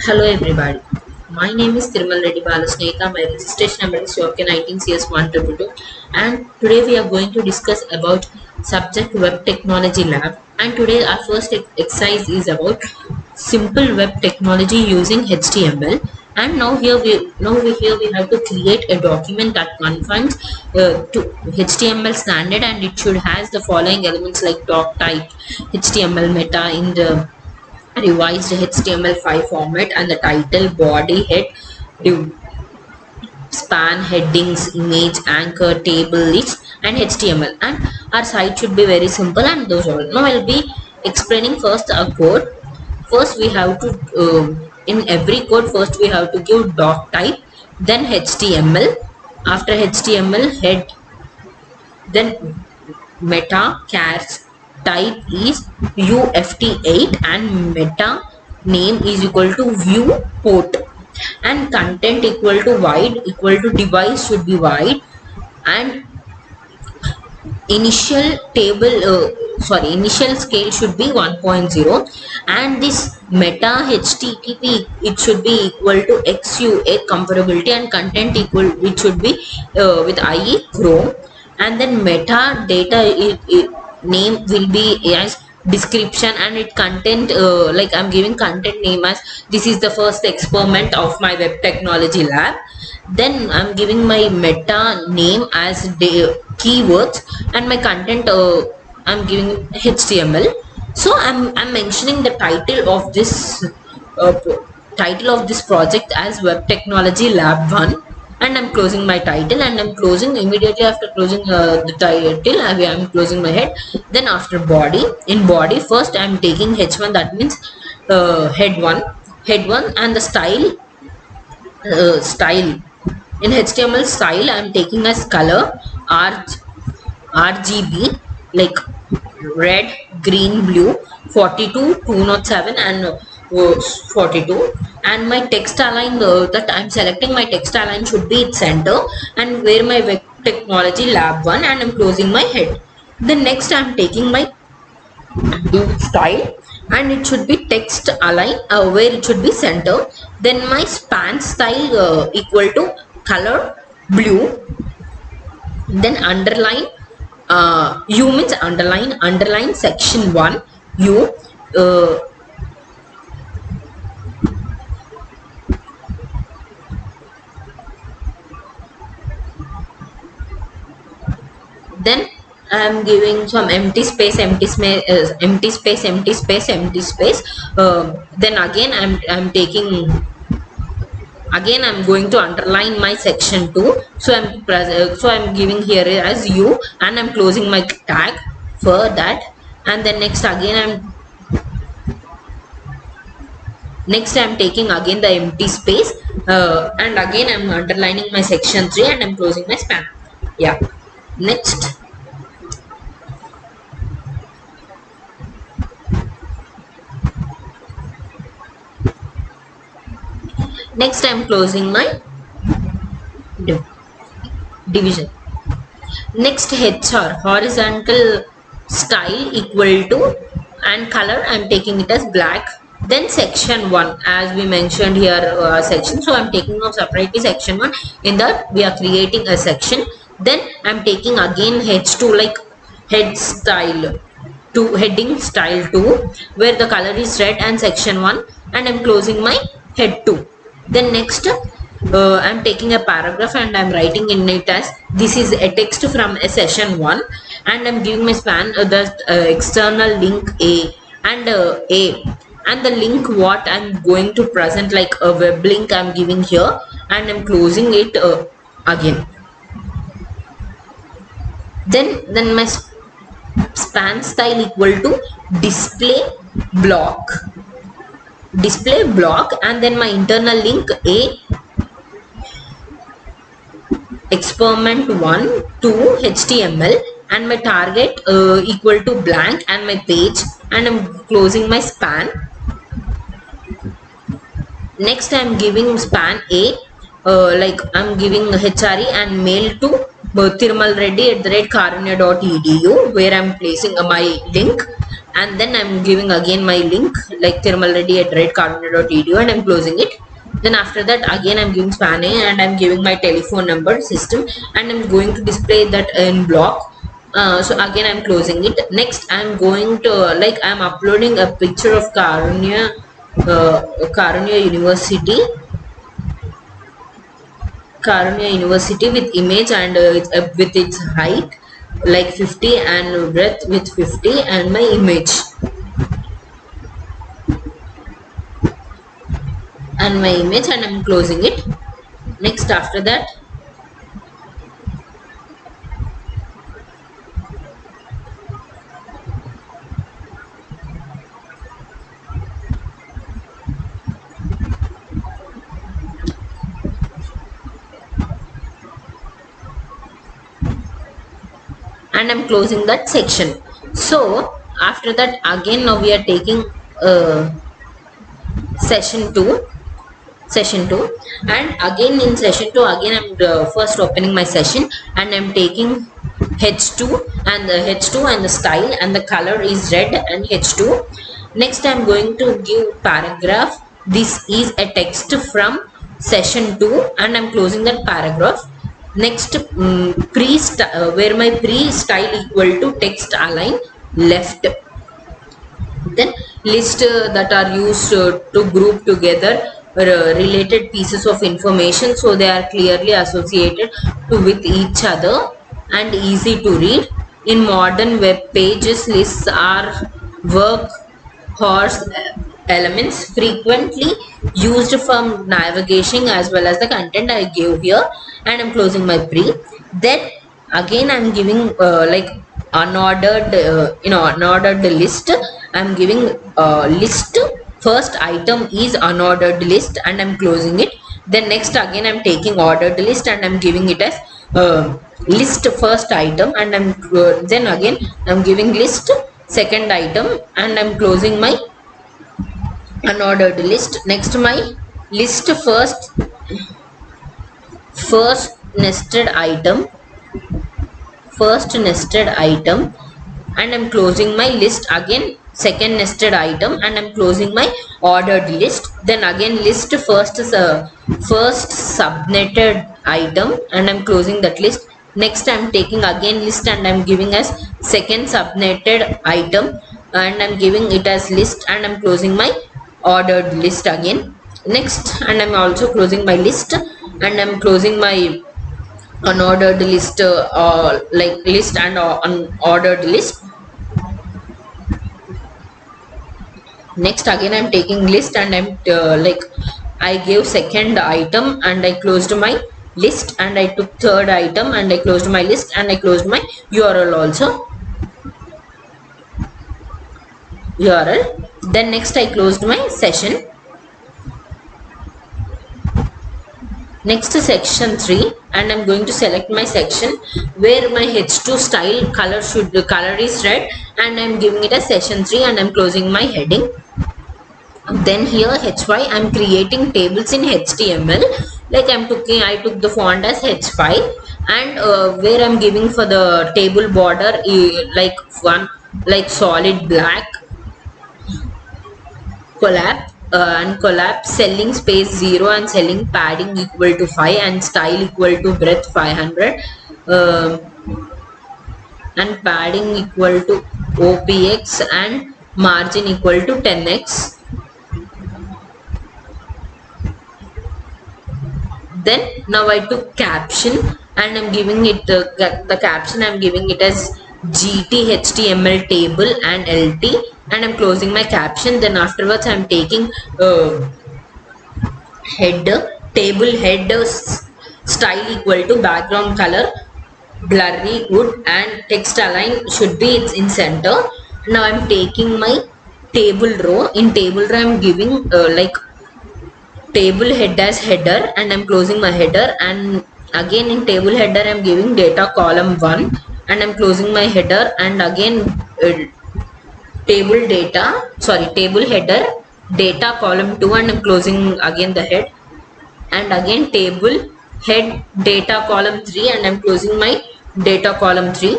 Hello everybody. My name is Thirumal Reddy Balasneka. My registration number is OK19CS122 and today we are going to discuss about subject web technology lab, and today our first exercise is about simple web technology using HTML. And now we have to create a document that conforms to HTML standard, and it should has the following elements like doc type, HTML meta in the revised HTML5 format, and the title, body, head, span, headings, image, anchor, table, list, and HTML. And our site should be very simple, and those all. Now I'll be explaining first a code. First we have to in every code first we have to give doc type, then HTML, after HTML head, then meta chars type is UFT8, and meta name is equal to viewport, and content equal to wide equal to device should be wide, and initial initial scale should be 1.0, and this meta HTTP it should be equal to XUA comparability, and content equal it should be with IE Chrome, and then metadata name will be as description, and it content like I'm giving content name as this is the first experiment of my web technology lab. Then I'm giving my meta name as keywords, and my content I'm giving HTML. So I'm mentioning the title of this project as web technology lab 1, and I'm closing my title, and I'm closing immediately after closing the title. I'm closing my head. Then after body, in body first I'm taking h1, that means head 1, and the style in HTML style I'm taking as color RGB, like red, green, blue, 42, 207, and 42. And my text align that I'm selecting my text align should be its center, and where my web technology lab 1, and I'm closing my head. Then next I'm taking my style, and it should be text align where it should be center. Then my span style equal to color blue, then underline U means underline section 1 U, then I'm giving some empty space. Then again I'm going to underline my section 2. So I'm giving here as U, and I'm closing my tag for that. And then next I'm taking again the empty space, and again I'm underlining my section 3, and I'm closing my span. Yeah. Next I'm closing my division. Next HR, horizontal style equal to, and color I'm taking it as black. Then section 1, as we mentioned here section, so I'm taking now separately section 1. In that we are creating a section. Then I'm taking again H2, like head style to heading style 2, where the color is red, and section 1, and I'm closing my head 2. Then next I'm taking a paragraph, and I'm writing in it as this is a text from a session 1, and I'm giving my span the external link A, and the link what I'm going to present, like a web link I'm giving here, and I'm closing it again. Then my span style equal to display block, and then my internal link A, experiment 1 to HTML, and my target equal to blank, and my page, and I'm closing my span. Next I'm giving span A, like I'm giving HRE and mail to thirumalreddy@karunya.edu, where I'm placing my link. and then I'm giving again my link like thirmalreddy@redcarbonet.edu and I'm closing it. Then after that again I'm giving span A and I'm giving my telephone number system and I'm going to display that in block. So again I'm closing it. Next I'm going to like I'm uploading a picture of Karunya University with image and with its height like 50 and breadth with 50 and my image and I'm closing it. Next after that and I'm closing that section. So after that again now we are taking session 2 and again in session 2 again I'm first opening my session and I'm taking h2 and the style and the color is red and h2. Next I'm going to give paragraph. This is a text from session 2 and I'm closing that paragraph. Next where my pre style equal to text align left. Then list that are used to group together related pieces of information so they are clearly associated with each other and easy to read. In modern web pages, lists are workhorse elements frequently used for navigation as well as the content I gave here and I'm closing my pre. Then again I'm giving like unordered unordered list. I'm giving list first item is unordered list and I'm closing it. Then next again I'm taking ordered list and I'm giving it as list first item and I'm then again I'm giving list second item and I'm closing my unordered list. Next my list first nested item and I'm closing my list again second nested item and I'm closing my ordered list. Then again list first subnetted item and I'm closing that list. Next I'm taking again list and I'm giving as second subnetted item and I'm giving it as list and I'm closing my ordered list again. Next and I'm also closing my list and I'm closing my unordered list like list and unordered list. Next again I'm taking list and I'm like I gave second item and I closed my list and I took third item and I closed my list and I closed my URL also URL. Then next I closed my session. Next section 3 and I'm going to select my section where my h2 style color is red and I'm giving it a session 3 and I'm closing my heading. Then here hy I'm creating tables in HTML like I took the font as h5 and where I'm giving for the table border like solid black collapse selling space 0 and selling padding equal to 5 and style equal to breadth 500 and padding equal to OPX and margin equal to 10x. Then now I took caption and I'm giving it the caption I'm giving it as GT HTML table and LT and I'm closing my caption. Then afterwards I'm taking header table header style equal to background color blurry good and text align should be it's in center. Now I'm taking my table row. In table row I'm giving like table head as header and I'm closing my header and again in table header I'm giving data column 1 and I'm closing my header and again table header data column 2 and I'm closing again the head and again table head data column 3 and I'm closing my data column 3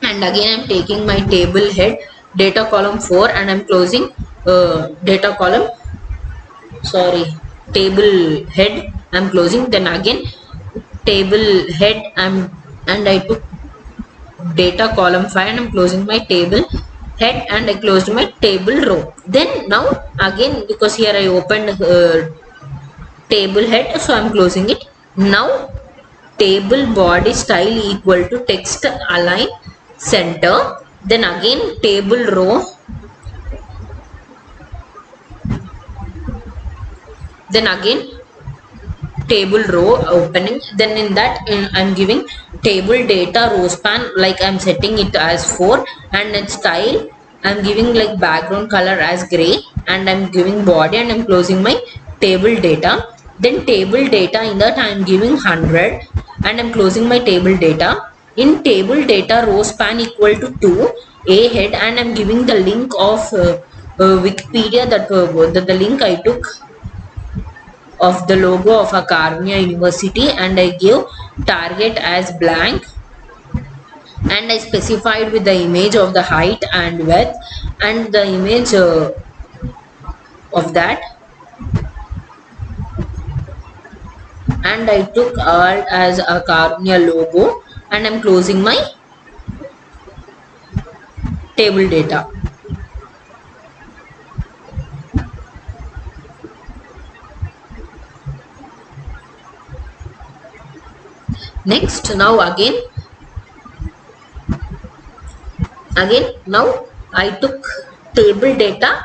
and again I'm taking my table head data column 4 and I'm closing data column, sorry, table head I'm closing. Then again table head and I took data column 5 and I'm closing my table head and I closed my table row. Then now again, because here I opened table head, so I'm closing it. Now table body style equal to text align center. Then again table row, then again table row opening. Then in that I'm giving table data row span, like I'm setting it as 4, and then style I'm giving like background color as gray, and I'm giving body and I'm closing my table data. Then table data, in that I'm giving 100 and I'm closing my table data. In table data row span equal to 2 a head, and I'm giving the link of Wikipedia, that the link I took of the logo of a Karunya University, and I gave target as blank, and I specified with the image of the height and width and the image of that, and I took all as a Karunya logo, and I'm closing my table data. Next, now again now I took table data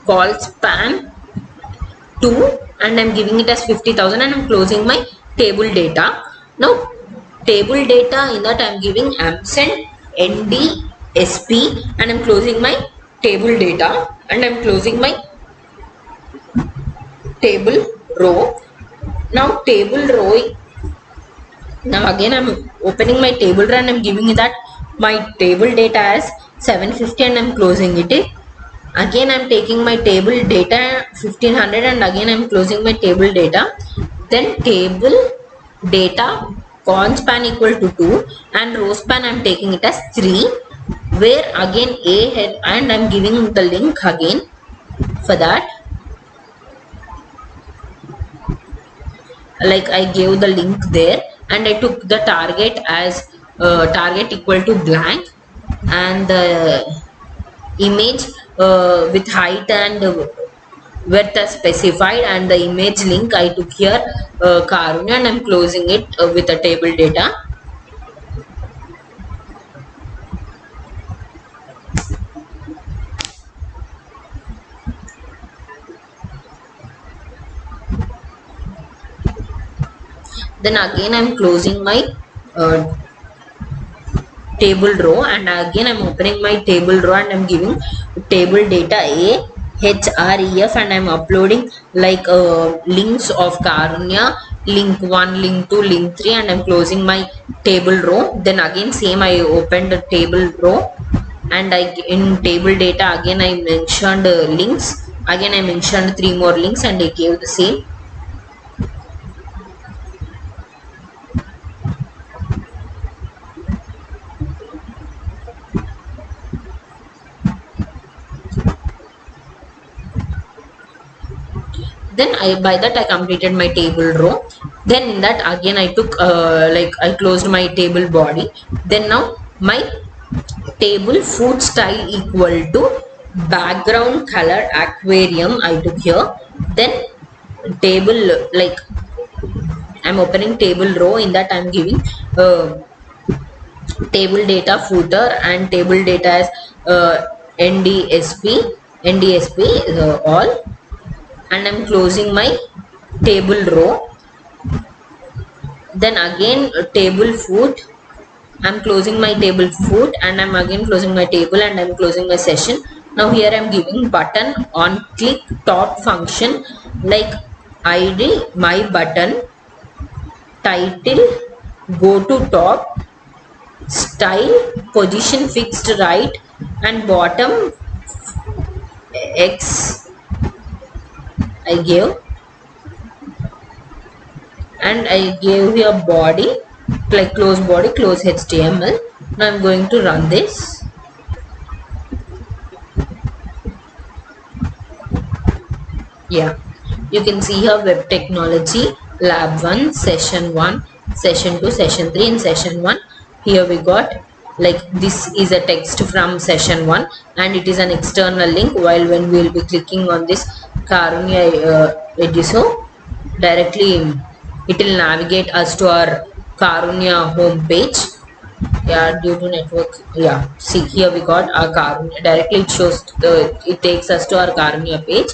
call span 2 and I'm giving it as 50,000 and I'm closing my table data. Now table data, in that I'm giving ampersand NDSP and I'm closing my table data, and I'm closing my table row. Now table row, now again I'm opening my table row and I'm giving that my table data as 750 and I'm closing it. Again I'm taking my table data 1500 and again I'm closing my table data. Then table data con span equal to 2 and row span I'm taking it as 3, where again a head, and I'm giving the link again for that, like I gave the link there, and I took the target as target equal to blank, and the image with height and width as specified, and the image link I took here Karunya, and I'm closing it with a table data. Then again I'm closing my table row, and again I'm opening my table row and I'm giving table data A href, and I'm uploading like links of Karunya, link 1, link 2, link 3, and I'm closing my table row. Then again same, I opened the table row, and in table data again I mentioned links, again I mentioned 3 more links and I gave the same. Then by that I completed my table row. Then in that again I took like I closed my table body. Then now my table food style equal to background color aquarium I took here. Then table, like I'm opening table row, in that I'm giving table data footer and table data as NDSP all, and I'm closing my table row. Then again table foot, I'm closing my table foot, and I'm again closing my table, and I'm closing my session. Now here I'm giving button on click top function, like ID my button, title go to top, style position fixed right, and bottom X I gave, and I gave here body, like close body, close HTML. Now I'm going to run this. Yeah, you can see here web technology lab 1 session 1 session 2 session 3. In session 1 here we got like this is a text from session 1 and it is an external link, while when we will be clicking on this Karunya Eduso, directly it will navigate us to our Karunya home page. Yeah, due to network. Yeah, see here we got our Karunya, directly it shows it takes us to our Karunya page.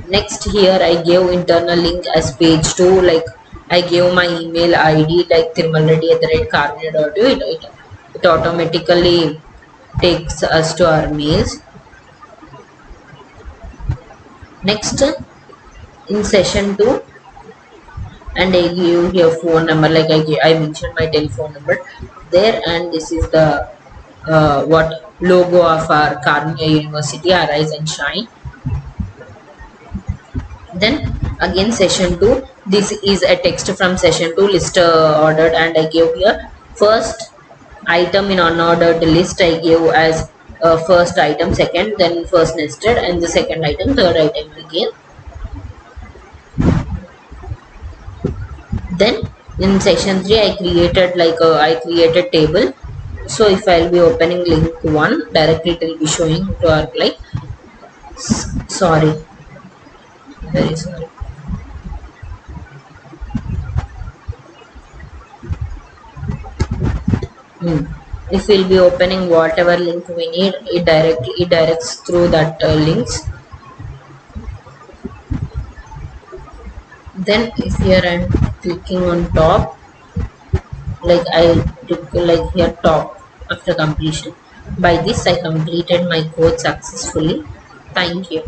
Next here I gave internal link as page 2, like I gave my email id like thirmalreddy@karunya.u. It automatically takes us to our mails. Next in session 2, and I give here phone number, like I mentioned my telephone number there, and this is the what logo of our Karunya University, Arise and Shine. Then again session 2, this is a text from session 2 list ordered, and I gave here first item in unordered list I gave as first item, second, then first nested, and the second item, third item again. Then in section 3 I created like I created table. So if I'll be opening link 1, directly it will be showing to our like sorry, very sorry. If we'll be opening whatever link we need, it directs through that links. Then if here I'm clicking on top, like I took like here top after completion. By this I completed my code successfully. Thank you.